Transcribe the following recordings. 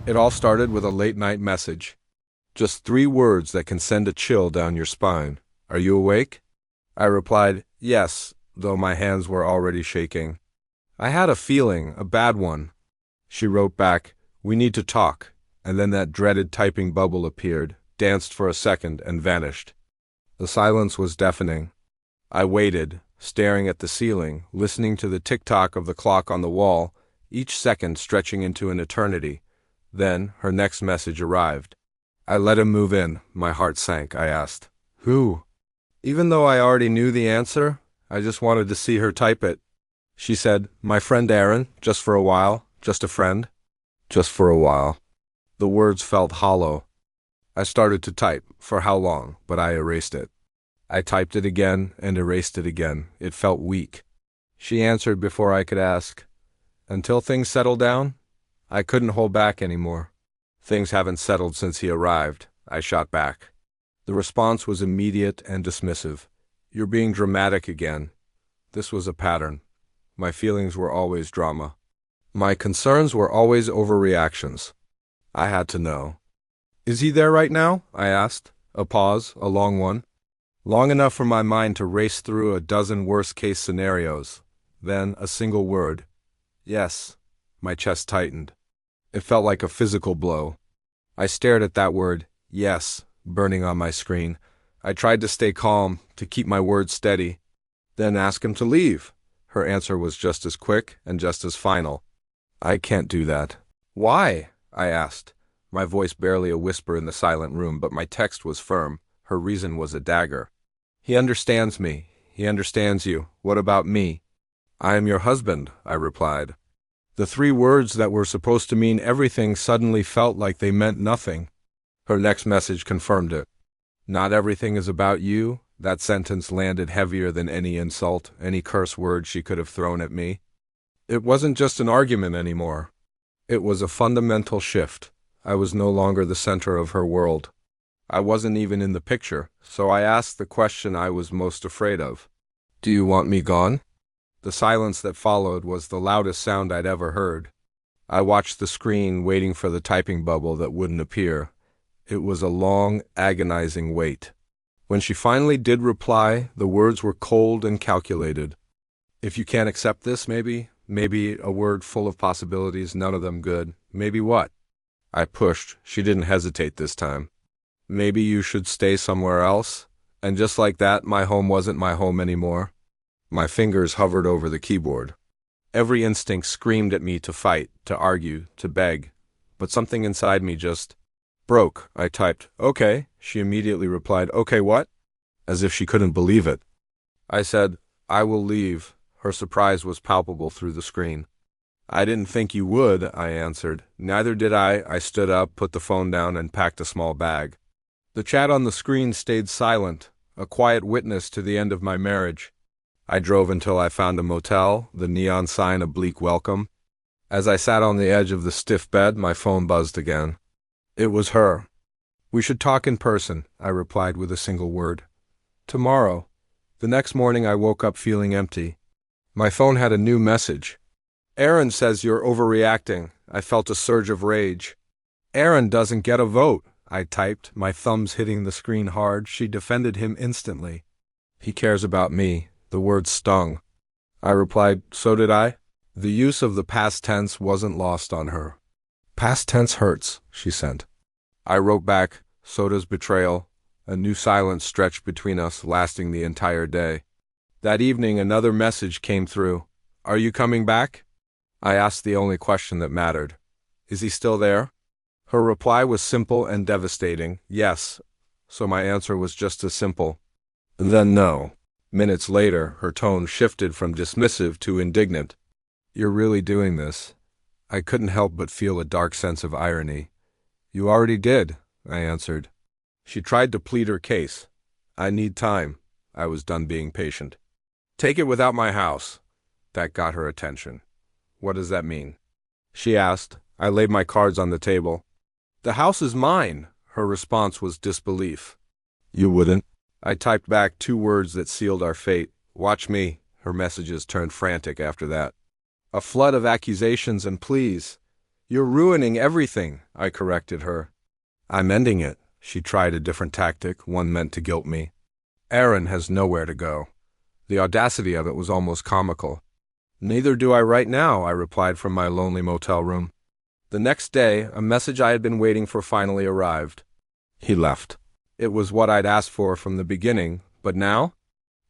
It all started with a late-night message. Just 3 words that can send a chill down your spine. Are you awake? I replied, yes, though my hands were already shaking. I had a feeling, a bad one. She wrote back, we need to talk, and then that dreaded typing bubble appeared, danced for a second, and vanished. The silence was deafening. I waited, staring at the ceiling, listening to the tick-tock of the clock on the wall, each second stretching into an eternity. Then her next message arrived. I let him move in. My heart sank. I asked, who? Even though I already knew the answer, I just wanted to see her type it. She said, my friend Aaron, just for a while, just a friend. Just for a while. The words felt hollow. I started to type, for how long, but I erased it. I typed it again and erased it again. It felt weak. She answered before I could ask, until things settle down? I couldn't hold back anymore. Things haven't settled since he arrived, I shot back. The response was immediate and dismissive. You're being dramatic again. This was a pattern. My feelings were always drama. My concerns were always overreactions. I had to know. Is he there right now? I asked. A pause, a long one. Long enough for my mind to race through a dozen worst-case scenarios. Then a single word. Yes. My chest tightened. It felt like a physical blow. I stared at that word, yes, burning on my screen. I tried to stay calm, to keep my words steady. Then ask him to leave. Her answer was just as quick and just as final. I can't do that. Why? I asked, my voice barely a whisper in the silent room, but my text was firm. Her reason was a dagger. He understands me. He understands you. What about me? I am your husband, I replied. The 3 words that were supposed to mean everything suddenly felt like they meant nothing. Her next message confirmed it. Not everything is about you. That sentence landed heavier than any insult, any curse word she could have thrown at me. It wasn't just an argument anymore. It was a fundamental shift. I was no longer the center of her world. I wasn't even in the picture, so I asked the question I was most afraid of. Do you want me gone? The silence that followed was the loudest sound I'd ever heard. I watched the screen, waiting for the typing bubble that wouldn't appear. It was a long, agonizing wait. When she finally did reply, the words were cold and calculated. If you can't accept this, maybe a word full of possibilities, none of them good. Maybe what? I pushed. She didn't hesitate this time. Maybe you should stay somewhere else? And just like that, my home wasn't my home anymore. My fingers hovered over the keyboard. Every instinct screamed at me to fight, to argue, to beg. But something inside me just broke. I typed, okay. She immediately replied, okay, what? As if she couldn't believe it. I said, I will leave. Her surprise was palpable through the screen. I didn't think you would, I answered. Neither did I. I stood up, put the phone down, and packed a small bag. The chat on the screen stayed silent, a quiet witness to the end of my marriage. I drove until I found a motel, the neon sign a bleak welcome. As I sat on the edge of the stiff bed, my phone buzzed again. It was her. We should talk in person, I replied with a single word. Tomorrow. The next morning I woke up feeling empty. My phone had a new message. Aaron says you're overreacting. I felt a surge of rage. Aaron doesn't get a vote, I typed, my thumbs hitting the screen hard. She defended him instantly. He cares about me. The words stung. I replied, so did I. The use of the past tense wasn't lost on her. Past tense hurts, she sent. I wrote back, so does betrayal. A new silence stretched between us, lasting the entire day. That evening, another message came through. Are you coming back? I asked the only question that mattered. Is he still there? Her reply was simple and devastating, yes. So my answer was just as simple. Then no. Minutes later, her tone shifted from dismissive to indignant. You're really doing this? I couldn't help but feel a dark sense of irony. You already did, I answered. She tried to plead her case. I need time. I was done being patient. Take it without my house. That got her attention. What does that mean? She asked. I laid my cards on the table. The house is mine. Her response was disbelief. You wouldn't? I typed back 2 words that sealed our fate. Watch me. Her messages turned frantic after that. A flood of accusations and pleas. You're ruining everything, I corrected her. I'm ending it. She tried a different tactic, one meant to guilt me. Aaron has nowhere to go. The audacity of it was almost comical. Neither do I right now, I replied from my lonely motel room. The next day, a message I had been waiting for finally arrived. He left. It was what I'd asked for from the beginning, but now?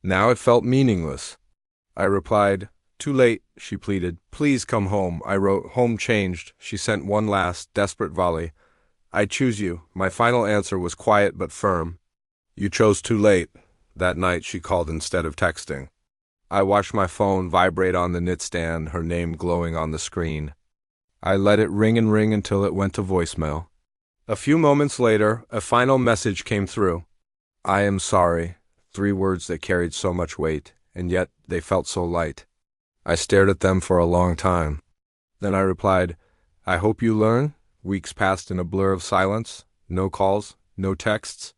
Now it felt meaningless. I replied, "Too late," she pleaded. "Please come home." I wrote, "Home changed." She sent one last, desperate volley. "I choose you." My final answer was quiet but firm. "You chose too late." That night she called instead of texting. I watched my phone vibrate on the nightstand, her name glowing on the screen. I let it ring and ring until it went to voicemail. A few moments later, a final message came through. "I am sorry." 3 words that carried so much weight, and yet they felt so light. I stared at them for a long time. Then I replied, "I hope you learn." Weeks passed in a blur of silence. No calls, no texts.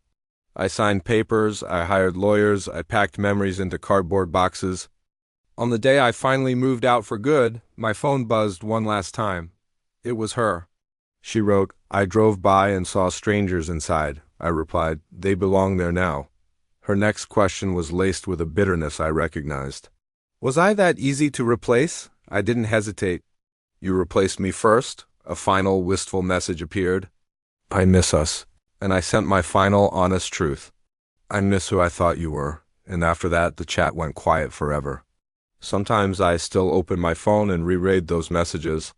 I signed papers, I hired lawyers, I packed memories into cardboard boxes. On the day I finally moved out for good, my phone buzzed one last time. It was her. She wrote, "I drove by and saw strangers inside." I replied, "They belong there now." Her next question was laced with a bitterness I recognized. Was I that easy to replace? I didn't hesitate. "You replaced me first." A final, wistful message appeared. "I miss us." And I sent my final, honest truth. "I miss who I thought you were." And after that, the chat went quiet forever. Sometimes I still open my phone and reread those messages.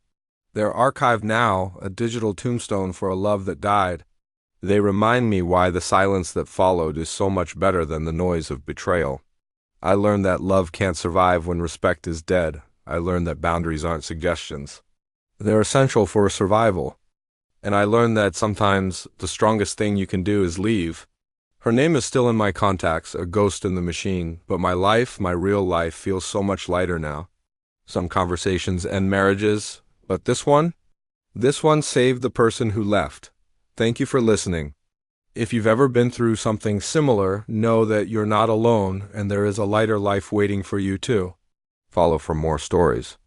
They're archived now, a digital tombstone for a love that died. They remind me why the silence that followed is so much better than the noise of betrayal. I learned that love can't survive when respect is dead. I learned that boundaries aren't suggestions. They're essential for survival. And I learned that sometimes the strongest thing you can do is leave. Her name is still in my contacts, a ghost in the machine, but my life, my real life, feels so much lighter now. Some conversations end marriages, but this one saved the person who left. Thank you for listening. If you've ever been through something similar, know that you're not alone and there is a lighter life waiting for you too. Follow for more stories.